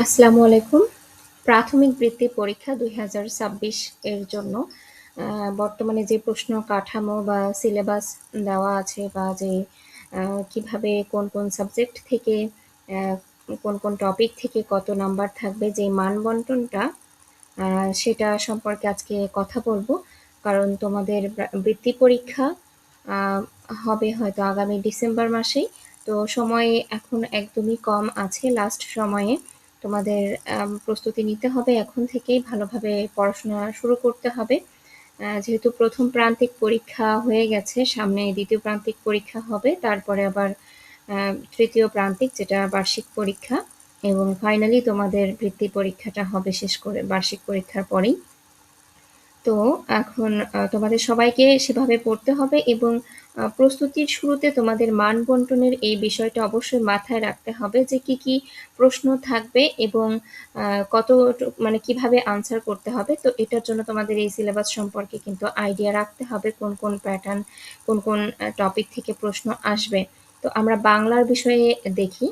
আসসালামু আলাইকুম। প্রাথমিক বৃত্তি পরীক্ষা ২০২৬ এর জন্য বর্তমানে যে প্রশ্ন কাঠামো বা সিলেবাস দেওয়া আছে বা যে কিভাবে কোন সাবজেক্ট থেকে অ্যা কোন টপিক থেকে কত নাম্বার থাকবে, যে মান বন্টনটা সেটা সম্পর্কে আজকে কথা বলবো। কারণ তোমাদের বৃত্তি পরীক্ষা আ হবে হয়তো আগামী ডিসেম্বর মাসেই। তো সময় এখন একদমই কম আছে, লাস্ট সময়ে। তোমাদের প্রস্তুতি নিতে হবে এখন থেকেই, ভালোভাবে পড়াশোনা শুরু করতে হবে। যেহেতু প্রথম প্রান্তিক পরীক্ষা হয়ে গেছে, সামনে দ্বিতীয় প্রান্তিক পরীক্ষা হবে, তারপরে আবার তৃতীয় প্রান্তিক যেটা বার্ষিক পরীক্ষা, এবং ফাইনালি তোমাদের বৃত্তি পরীক্ষাটা হবে শেষ করে বার্ষিক পরীক্ষার পরেই। তো এখন তোমাদের সবাইকে সেভাবে পড়তে হবে, এবং প্রস্তুতির শুরুতে তোমাদের মান বন্টনের এই বিষয়টা অবশ্যই মাথায় রাখতে হবে যে কি কি প্রশ্ন থাকবে এবং কত মানে কিভাবে আনসার করতে হবে। তো এটার জন্য তোমাদের এই সিলেবাস সম্পর্কে কিন্তু আইডিয়া রাখতে হবে, কোন কোন প্যাটার্ন, কোন টপিক থেকে প্রশ্ন আসবে। তো আমরা বাংলার বিষয়ে দেখি।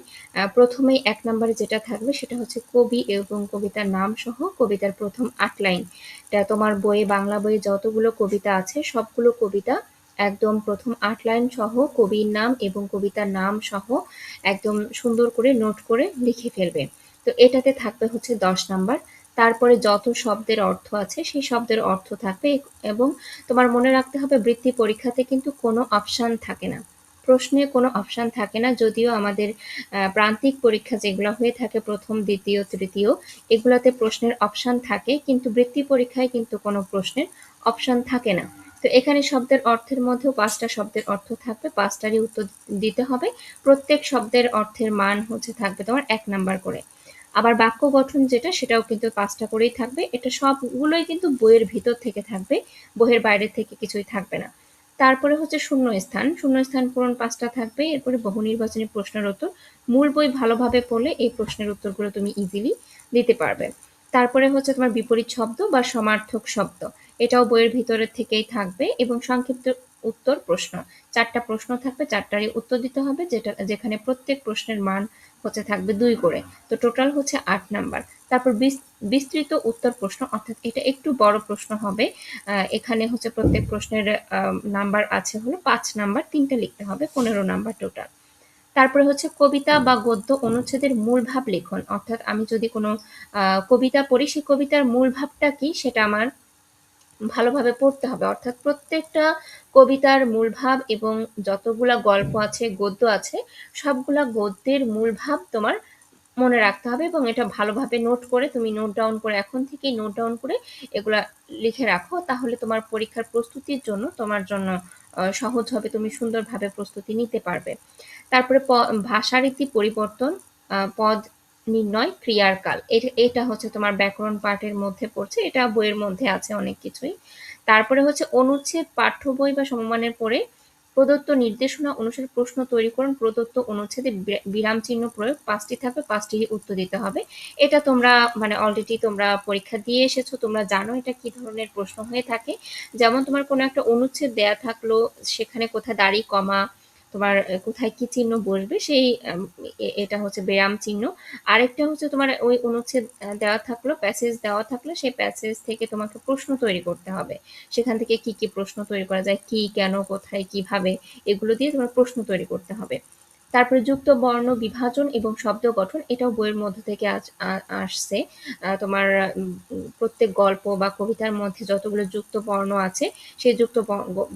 প্রথমেই ১ নম্বরে যেটা থাকবে সেটা হচ্ছে কবি এবং কবিতার নাম সহ কবিতার প্রথম ৮ লাইন। এটা তোমার বইয়ে, বাংলা বইয়ে যতগুলো কবিতা আছে সবগুলো কবিতা একদম প্রথম ৮ লাইন সহ কবির নাম এবং কবিতার নাম সহ একদম সুন্দর করে নোট করে লিখে ফেলবে। তো এটাতে থাকবে হচ্ছে ১০ নাম্বার। তারপরে যত শব্দের অর্থ আছে সেই শব্দের অর্থ থাকবে, এবং তোমার মনে রাখতে হবে বৃত্তি পরীক্ষাতে কিন্তু কোনো অপশান থাকে না। প্রশ্নে কোনো অপশান থাকে না, যদিও আমাদের প্রান্তিক পরীক্ষা যেগুলো হয়ে থাকে প্রথম, দ্বিতীয়, তৃতীয়, এগুলাতে প্রশ্নের অপশান থাকে, কিন্তু বৃত্তি পরীক্ষায় কিন্তু কোনো প্রশ্নের অপশান থাকে না। তো এখানে শব্দের অর্থের মধ্যেও ৫টা শব্দের অর্থ থাকবে, ৫টারই উত্তর দিতে হবে। প্রত্যেক শব্দের অর্থের মান হচ্ছে থাকবে তোমার ১ নাম্বার করে। আবার বাক্য গঠন যেটা, সেটাও কিন্তু ৫টা করেই থাকবে। এটা সবগুলোই কিন্তু বইয়ের ভিতর থেকে থাকবে, বইয়ের বাইরে থেকে কিছুই থাকবে না। তারপরে হচ্ছে শূন্যস্থান। শূন্যস্থান পূরণ ৫টা থাকবে। এরপরে বহুনির্বাচনী প্রশ্নের উত্তর। মূল বই ভালোভাবে পড়লে এই প্রশ্নের উত্তরগুলো তুমি ইজিলি দিতে পারবে। তারপরে হচ্ছে তোমার বিপরীত শব্দ বা সমার্থক শব্দ। এটাও বইয়ের ভিতরের থেকেই থাকবে, এবং সংক্ষিপ্ত উত্তর প্রশ্ন। ৪টা প্রশ্ন থাকবে, ৪টারই উত্তর দিতে হবে, যেখানে প্রত্যেক প্রশ্নের মান হচ্ছে থাকবে ২ করে। তো টোটাল হচ্ছে ৮ নাম্বার। তারপর বিস্তৃত উত্তর প্রশ্ন, অর্থাৎ এটা একটু বড় প্রশ্ন হবে। এখানে হচ্ছে প্রত্যেক প্রশ্নের নাম্বার আছে হলো ৫ নাম্বার, ৩টা লিখতে হবে, ১৫ নাম্বার টোটাল। তারপরে হচ্ছে কবিতা বা গদ্য অনুচ্ছেদের মূল ভাব লিখন, অর্থাৎ আমি যদি কোনো কবিতা পড়ি, সেই কবিতার মূল ভাবটা কি সেটা আমার ভালোভাবে পড়তে হবে। অর্থাৎ প্রত্যেকটা কবিতার মূল ভাব এবং যতগুলা গল্প আছে, গদ্য আছে, সবগুলা গদ্যের মূল ভাব তোমার মনে রাখতে হবে, এবং এটা ভালোভাবে নোট করে, তুমি নোট ডাউন করে, এখন থেকেই নোট ডাউন করে এগুলা লিখে রাখো। তাহলে তোমার পরীক্ষার প্রস্তুতির জন্য তোমার জন্য সহজ হবে, তুমি সুন্দরভাবে প্রস্তুতি নিতে পারবে। তারপরে ভাষারীতি পরিবর্তন, পদ নির্ণয়, ক্রিয়ার কাল, এটা হচ্ছে তোমার ব্যাকরণ পাঠের মধ্যে পড়ছে, এটা বইয়ের মধ্যে আছে অনেক কিছুই। তারপরে হচ্ছে অনুচ্ছেদ, পাঠ্য বই বা সমমানের পড়ে প্রদত্ত নির্দেশনা অনুসারে প্রশ্ন তৈরি করুন। প্রদত্ত অনুচ্ছেদে বিরাম চিহ্ন প্রয়োগ, ৫টি থাকবে, ৫টিরই উত্তর দিতে হবে। এটা তোমরা মানে অলরেডি তোমরা পরীক্ষা দিয়ে এসেছো, তোমরা জানো এটা কি ধরনের প্রশ্ন হয়ে থাকে। যেমন তোমার কোনো একটা অনুচ্ছেদ দেয়া থাকলো, সেখানে কোথায় দাড়ি কমা, তোমার কোথায় কি চিহ্ন বসবে, সেই এটা হচ্ছে বিরাম চিহ্ন। আরেকটা হচ্ছে তোমার ওই অনুচ্ছেদ দেওয়া থাকলো, প্যাসেজ দেওয়া থাকলো, সেই প্যাসেজ থেকে তোমাকে প্রশ্ন তৈরি করতে হবে। সেখান থেকে কি কি প্রশ্ন তৈরি করা যায়, কি, কেন, কোথায়, কিভাবে, এগুলো দিয়ে তোমার প্রশ্ন তৈরি করতে হবে। তারপরে যুক্ত বর্ণ বিভাজন এবং শব্দ গঠন, এটাও বইয়ের মধ্য থেকে আসছে। তোমার প্রত্যেক গল্প বা কবিতার মধ্যে যতগুলো যুক্ত বর্ণ আছে, সেই যুক্ত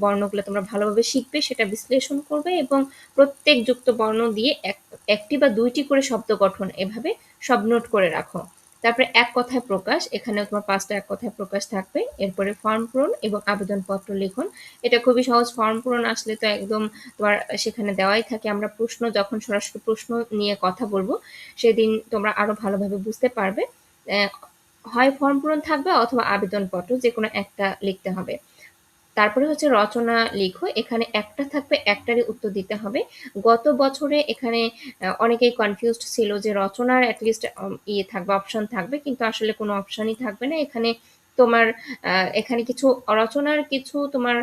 বর্ণগুলো তোমরা ভালোভাবে শিখবে, সেটা বিশ্লেষণ করবে, এবং প্রত্যেক যুক্ত বর্ণ দিয়ে একটি বা ২টি করে শব্দ গঠন, এভাবে সব নোট করে রাখো। তারপরে এক কথায় প্রকাশ, এখানে তোমার ৫টা এক কথায় প্রকাশ থাকবে। এরপরে ফর্ম পূরণ এবং আবেদনপত্র লিখন। এটা খুবই সহজ। ফর্ম পূরণ আসলে তো একদম তোমার সেখানে দেওয়াই থাকে। আমরা প্রশ্ন, যখন সরাসরি প্রশ্ন নিয়ে কথা বলবো, সেদিন তোমরা আরো ভালোভাবে বুঝতে পারবে। হয় ফর্ম পূরণ থাকবে অথবা আবেদনপত্র, যেকোনো একটা লিখতে হবে। তারপরে হচ্ছে রচনা লিখো। এখানে একটা থাকবে, একটারই উত্তর দিতে হবে। গত বছরে এখানে অনেকেই কনফিউজড ছিল যে রচনার এটলিস্ট ইয়ে থাকবে, অপশন থাকবে, কিন্তু আসলে কোনো অপশনই থাকবে না এখানে। তোমার এখানে কিছু রচনার কিছু তোমার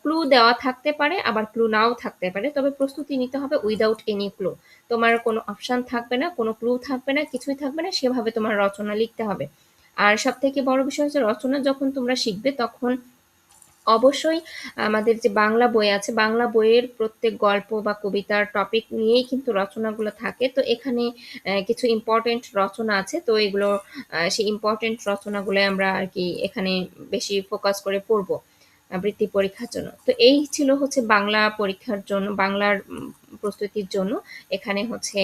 ক্লু দেওয়া থাকতে পারে, আবার ক্লু নাও থাকতে পারে, তবে প্রস্তুতি নিতে হবে উইদাউট এনি ক্লু। তোমার কোনো অপশন থাকবে না, কোনো ক্লু থাকবে না, কিছুই থাকবে না, সেভাবে তোমার রচনা লিখতে হবে। আর সব থেকে বড় বিষয় হচ্ছে রচনা যখন তোমরা শিখবে তখন অবশ্যই আমাদের যে বাংলা বই আছে, বাংলা বইয়ের প্রত্যেক গল্প বা কবিতার টপিক নিয়েই কিন্তু রচনাগুলো থাকে। তো এখানে কিছু ইম্পর্টেন্ট রচনা আছে, তো এগুলো সেই ইম্পর্টেন্ট রচনাগুলো আমরা আর কি এখানে বেশি ফোকাস করে পড়বো বৃত্তি পরীক্ষার জন্য। তো এই ছিল হচ্ছে বাংলা পরীক্ষার জন্য, বাংলার প্রস্তুতির জন্য। এখানে হচ্ছে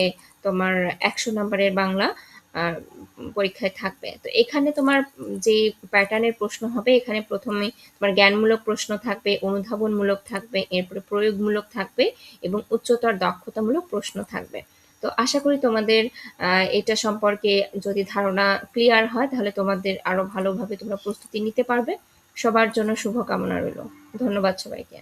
তোমার 100 নম্বরের বাংলা আহ, পরীক্ষায় থাকবে। তো এখানে তোমার যে প্যাটার্নের প্রশ্ন হবে, এখানে প্রথমে তোমার জ্ঞানমূলক প্রশ্ন থাকবে, অনুধাবনমূলক থাকবে, এরপরে প্রয়োগমূলক থাকবে এবং উচ্চতর দক্ষতামূলক প্রশ্ন থাকবে। তো আশা করি তোমাদের এটা সম্পর্কে যদি ধারণা ক্লিয়ার হয় তাহলে তোমাদের আরো ভালোভাবে তোমরা প্রস্তুতি নিতে পারবে। সবার জন্য শুভকামনা রইল। ধন্যবাদ সবাইকে।